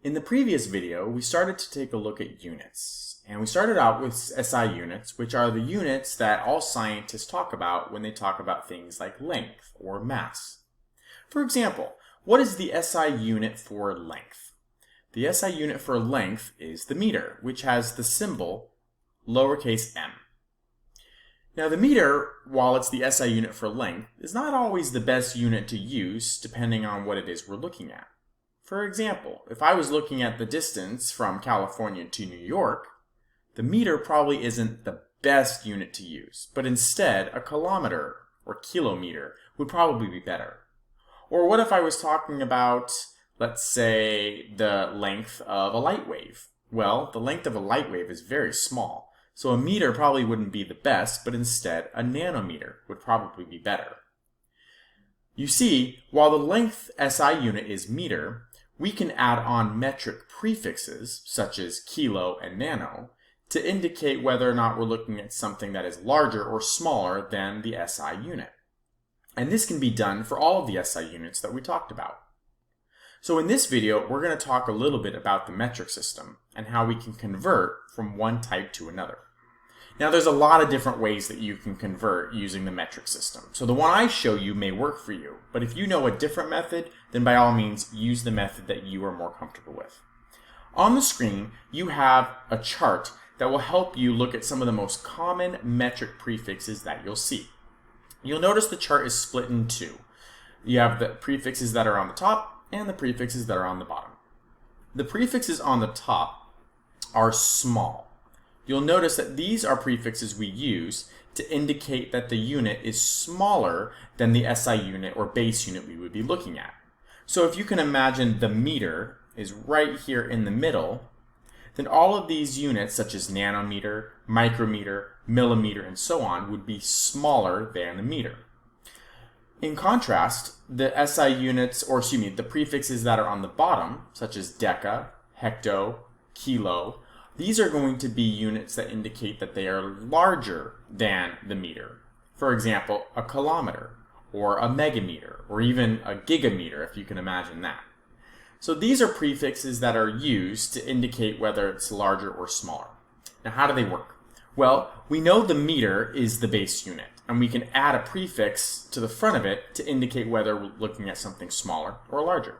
In the previous video, we started to take a look at units, and we started out with SI units, which are the units that all scientists talk about when they talk about things like length or mass. For example, what is the SI unit for length? The SI unit for length is the meter, which has the symbol lowercase m. Now the meter, while it's the SI unit for length, is not always the best unit to use depending on what it is we're looking at. For example, if I was looking at the distance from California to New York, the meter probably isn't the best unit to use, but instead a kilometer or kilometer would probably be better. Or what if I was talking about, let's say, the length of a light wave? Well, the length of a light wave is very small, so a meter probably wouldn't be the best, but instead a nanometer would probably be better. You see, while the length SI unit is meter, we can add on metric prefixes, such as kilo and nano, to indicate whether or not we're looking at something that is larger or smaller than the SI unit. And this can be done for all of the SI units that we talked about. So in this video, we're going to talk a little bit about the metric system and how we can convert from one type to another. Now there's a lot of different ways that you can convert using the metric system. So the one I show you may work for you, but if you know a different method, then by all means use the method that you are more comfortable with. On the screen, you have a chart that will help you look at some of the most common metric prefixes that you'll see. You'll notice the chart is split in two. You have the prefixes that are on the top and the prefixes that are on the bottom. The prefixes on the top are small. You'll notice that these are prefixes we use to indicate that the unit is smaller than the SI unit or base unit we would be looking at. So if you can imagine the meter is right here in the middle, then all of these units such as nanometer, micrometer, millimeter, and so on would be smaller than the meter. In contrast, the SI units, the prefixes that are on the bottom, such as deca, hecto, kilo, these are going to be units that indicate that they are larger than the meter. For example, a kilometer, or a megameter, or even a gigameter, if you can imagine that. So these are prefixes that are used to indicate whether it's larger or smaller. Now how do they work? Well, we know the meter is the base unit, and we can add a prefix to the front of it to indicate whether we're looking at something smaller or larger.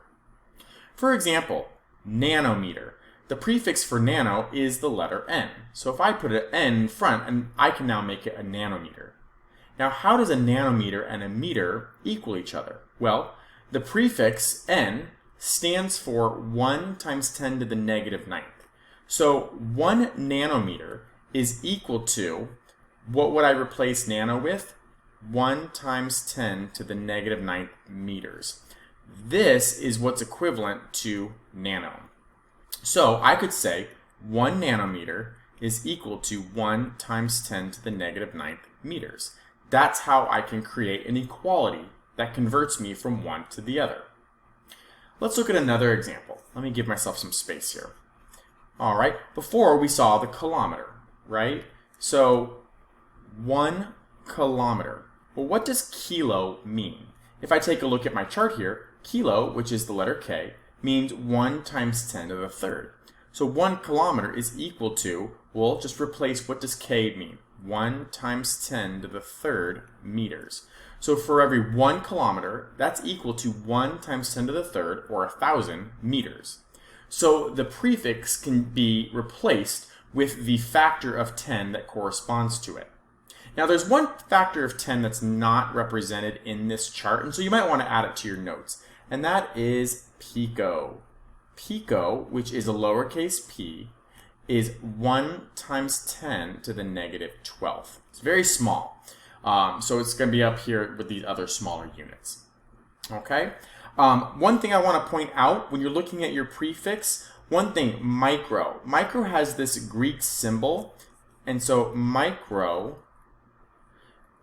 For example, nanometer. The prefix for nano is the letter n. So if I put an n in front, and I can now make it a nanometer. Now how does a nanometer and a meter equal each other? Well, the prefix n stands for 1 times 10 to the negative 9th. So 1 nanometer is equal to, what would I replace nano with? 1 times 10 to the negative 9th meters. This is what's equivalent to nano. So I could say 1 nanometer is equal to 1 times 10 to the negative 9th meters. That's how I can create an equality that converts me from one to the other. Let's look at another example. Let me give myself some space here. All right, before we saw the kilometer, right? So 1 kilometer. Well, what does kilo mean? If I take a look at my chart here, kilo, which is the letter K, means 1 times 10 to the third. So 1 kilometer is equal to, well, just replace what does K mean? 1 times 10 to the third meters. So for every 1 kilometer, that's equal to 1 times 10 to the third, or 1,000 meters. So the prefix can be replaced with the factor of 10 that corresponds to it. Now there's one factor of 10 that's not represented in this chart, and so you might want to add it to your notes, and that is Pico. Pico, which is a lowercase p, is 1 times 10 to the negative 12th. It's very small. So it's going to be up here with these other smaller units. Okay? One thing I want to point out when you're looking at your prefix, one thing, micro. Micro has this Greek symbol, and so micro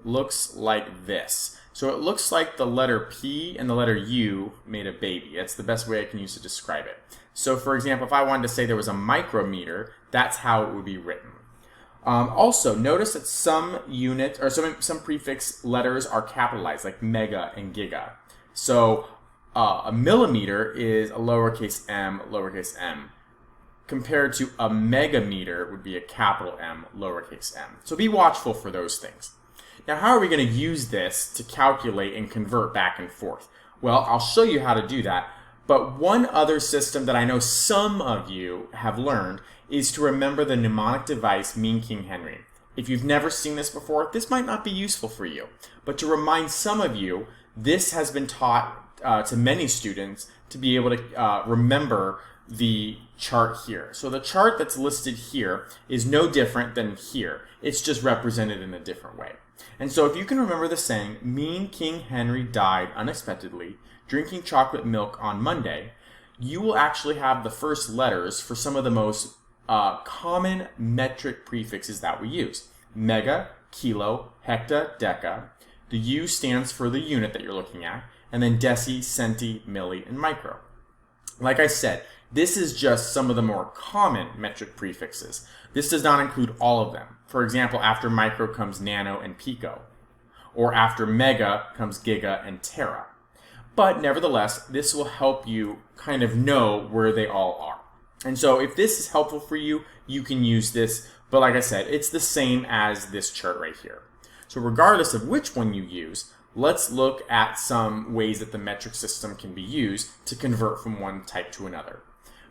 looks like this. So it looks like the letter P and the letter U made a baby. That's the best way I can use to describe it. So for example, if I wanted to say there was a micrometer, that's how it would be written. Also, notice that some units, or some prefix letters are capitalized, like mega and giga. So a millimeter is a lowercase m, compared to a megameter would be a capital M, lowercase m. So be watchful for those things. Now, how are we going to use this to calculate and convert back and forth? Well, I'll show you how to do that. But one other system that I know some of you have learned is to remember the mnemonic device Mean King Henry. If you've never seen this before, this might not be useful for you. But to remind some of you, this has been taught to many students to be able to remember the chart here. So the chart that's listed here is no different than here. It's just represented in a different way. And so if you can remember the saying, Mean King Henry died unexpectedly, drinking chocolate milk on Monday, you will actually have the first letters for some of the most common metric prefixes that we use. Mega, kilo, hecta, deca. The U stands for the unit that you're looking at, and then deci, centi, milli, and micro. Like I said, this is just some of the more common metric prefixes. This does not include all of them. For example, after micro comes nano and pico, or after mega comes giga and tera. But nevertheless, this will help you kind of know where they all are. And so if this is helpful for you, you can use this. But like I said, it's the same as this chart right here. So regardless of which one you use, let's look at some ways that the metric system can be used to convert from one type to another.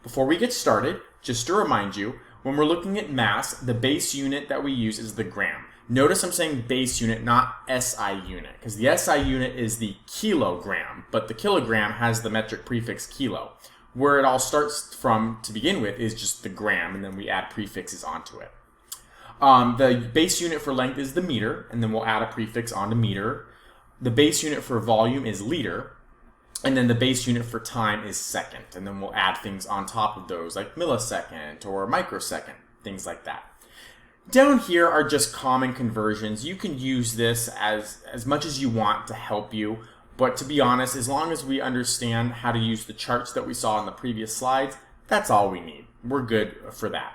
Before we get started, just to remind you, when we're looking at mass, the base unit that we use is the gram. Notice I'm saying base unit, not SI unit, because the SI unit is the kilogram, but the kilogram has the metric prefix kilo. Where it all starts from to begin with is just the gram, and then we add prefixes onto it. The base unit for length is the meter, and then we'll add a prefix onto meter. The base unit for volume is liter, and then the base unit for time is second, and then we'll add things on top of those like millisecond or microsecond, things like that. Down here are just common conversions. You can use this as much as you want to help you, but to be honest, as long as we understand how to use the charts that we saw in the previous slides, that's all we need. We're good for that.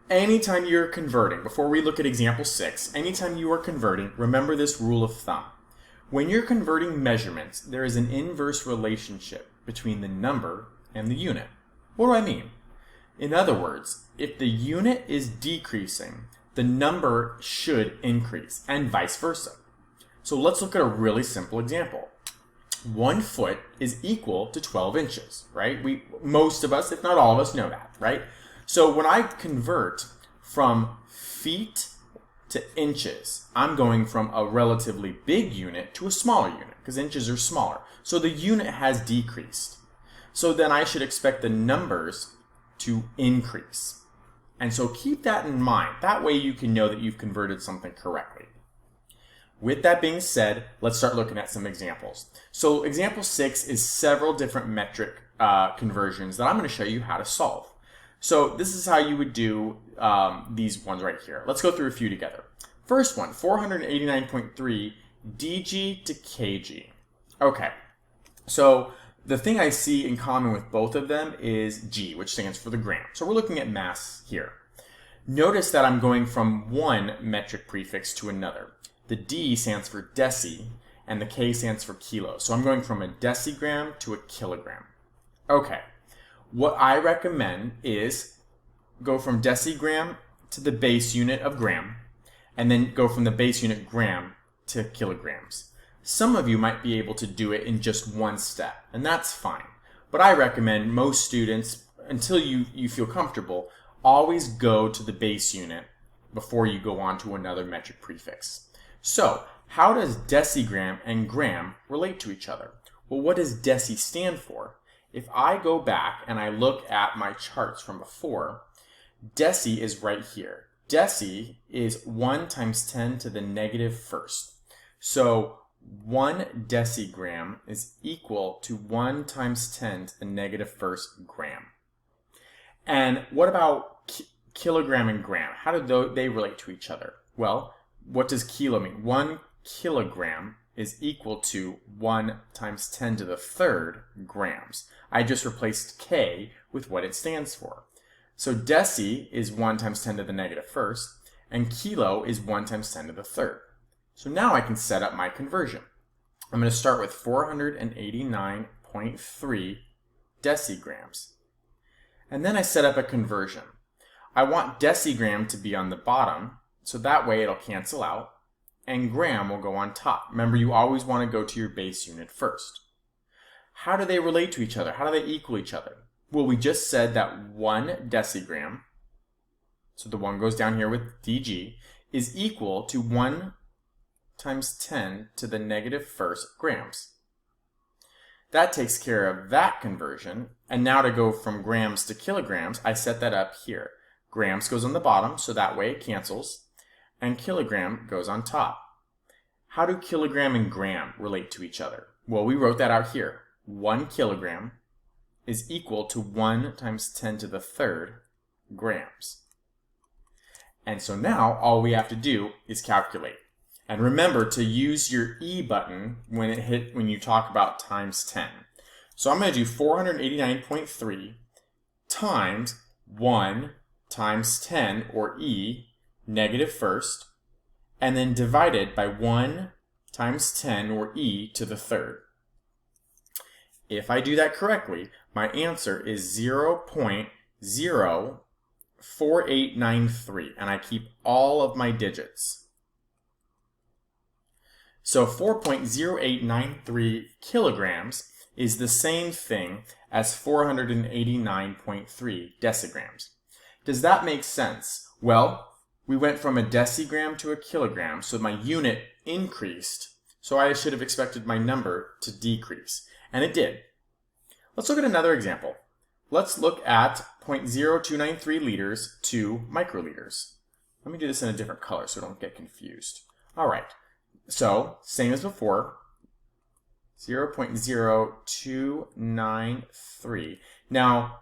Anytime you're converting, before we look at example 6, anytime you are converting, remember this rule of thumb. When you're converting measurements, there is an inverse relationship between the number and the unit. What do I mean? In other words, if the unit is decreasing, the number should increase, and vice versa. So let's look at a really simple example. 1 foot is equal to 12 inches, right? Most of us, if not all of us, know that, right? So when I convert from feet to inches, I'm going from a relatively big unit to a smaller unit, because inches are smaller. So the unit has decreased. So then I should expect the numbers to increase. And so keep that in mind. That way you can know that you've converted something correctly. With that being said, let's start looking at some examples. So example 6 is several different metric conversions that I'm going to show you how to solve. So this is how you would do these ones right here. Let's go through a few together. First one, 489.3 dg to kg. Okay, so the thing I see in common with both of them is G, which stands for the gram. So we're looking at mass here. Notice that I'm going from one metric prefix to another. The D stands for deci, and the K stands for kilo. So I'm going from a decigram to a kilogram. Okay, what I recommend is go from decigram to the base unit of gram, and then go from the base unit gram to kilograms. Some of you might be able to do it in just one step, and that's fine. But I recommend most students, until you feel comfortable, always go to the base unit before you go on to another metric prefix. So, how does decigram and gram relate to each other? Well, what does deci stand for? If I go back and I look at my charts from before, deci is right here. Deci is 1 times 10 to the negative first. So 1 decigram is equal to 1 times 10 to the negative first gram. And what about kilogram and gram? How do they relate to each other? Well, what does kilo mean? 1 kilogram is equal to 1 times 10 to the third grams. I just replaced K with what it stands for. So deci is 1 times 10 to the negative first, and kilo is 1 times 10 to the third. So now I can set up my conversion. I'm going to start with 489.3 decigrams. And then I set up a conversion. I want decigram to be on the bottom, so that way it'll cancel out, and gram will go on top. Remember, you always want to go to your base unit first. How do they relate to each other? How do they equal each other? Well, we just said that 1 decigram, so the 1 goes down here with dg, is equal to 1 times 10 to the negative first grams. That takes care of that conversion, and now to go from grams to kilograms, I set that up here. Grams goes on the bottom, so that way it cancels, and kilogram goes on top. How do kilogram and gram relate to each other? Well, we wrote that out here. 1 kilogram is equal to 1 times 10 to the third grams. And so now all we have to do is calculate. And remember to use your E button when you talk about times 10. So I'm going to do 489.3 times 1 times 10, or E, negative first, and then divided by 1 times 10, or E, to the third. If I do that correctly, my answer is 0.04893, and I keep all of my digits. So 4.0893 kilograms is the same thing as 489.3 decigrams. Does that make sense? Well, we went from a decigram to a kilogram, so my unit increased, so I should have expected my number to decrease, and it did. Let's look at another example. Let's look at 0.0293 liters to microliters. Let me do this in a different color so don't get confused. All right, so same as before, 0.0293. Now,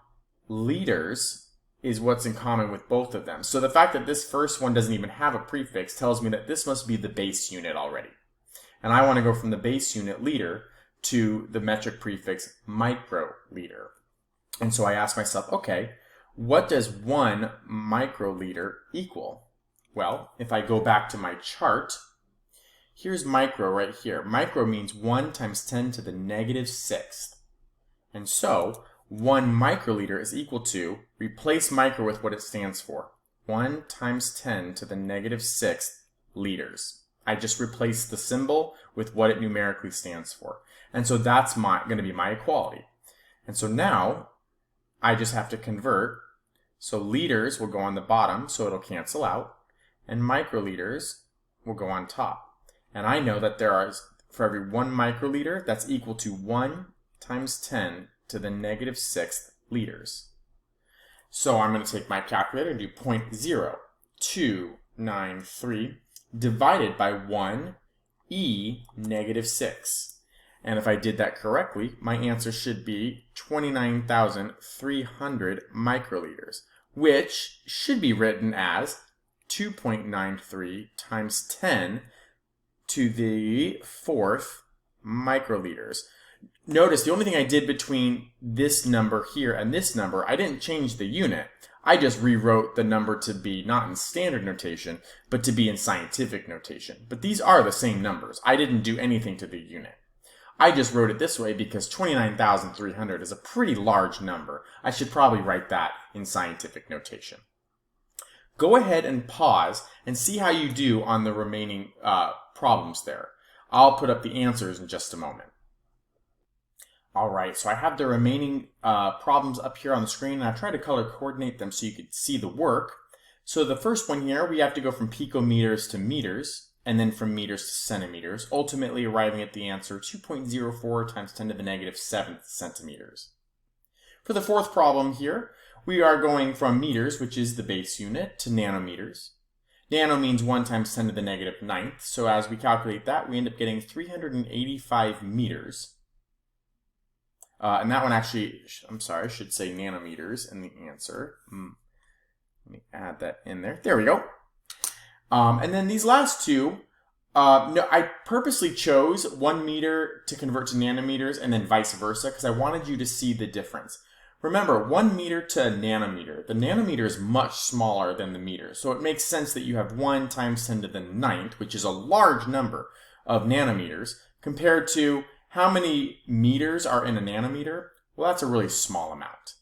liters is what's in common with both of them. So the fact that this first one doesn't even have a prefix tells me that this must be the base unit already. And I want to go from the base unit liter to the metric prefix microliter. And so I ask myself, okay, what does 1 microliter equal? Well, if I go back to my chart, here's micro right here. Micro means 1 times 10 to the negative 6th. And so 1 microliter is equal to, replace micro with what it stands for, 1 times 10 to the negative 6th liters. I just replaced the symbol with what it numerically stands for. And so that's going to be my equality. And so now I just have to convert. So liters will go on the bottom, so it'll cancel out. And microliters will go on top. And I know that for every 1 microliter, that's equal to 1 times 10 to the negative 6th liters. So I'm going to take my calculator and do 0.0293 divided by 1 e negative 6. And if I did that correctly, my answer should be 29,300 microliters, which should be written as 2.93 times 10 to the 4th microliters. Notice the only thing I did between this number here and this number, I didn't change the unit. I just rewrote the number to be not in standard notation, but to be in scientific notation. But these are the same numbers. I didn't do anything to the unit. I just wrote it this way because 29,300 is a pretty large number. I should probably write that in scientific notation. Go ahead and pause and see how you do on the remaining problems there. I'll put up the answers in just a moment. Alright, so I have the remaining problems up here on the screen, and I tried to color coordinate them so you could see the work. So the first one here, we have to go from picometers to meters, and then from meters to centimeters, ultimately arriving at the answer 2.04 times 10 to the negative 7th centimeters. For the fourth problem here, we are going from meters, which is the base unit, to nanometers. Nano means 1 times 10 to the negative 9th, so as we calculate that, we end up getting 385 meters. And that one actually, I'm sorry, I should say nanometers in the answer. Let me add that in there. There we go. And then these last two, no, I purposely chose 1 meter to convert to nanometers and then vice versa because I wanted you to see the difference. Remember, 1 meter to a nanometer. The nanometer is much smaller than the meter. So it makes sense that you have 1 times 10 to the 9th, which is a large number of nanometers, compared to how many meters are in a nanometer. Well, that's a really small amount.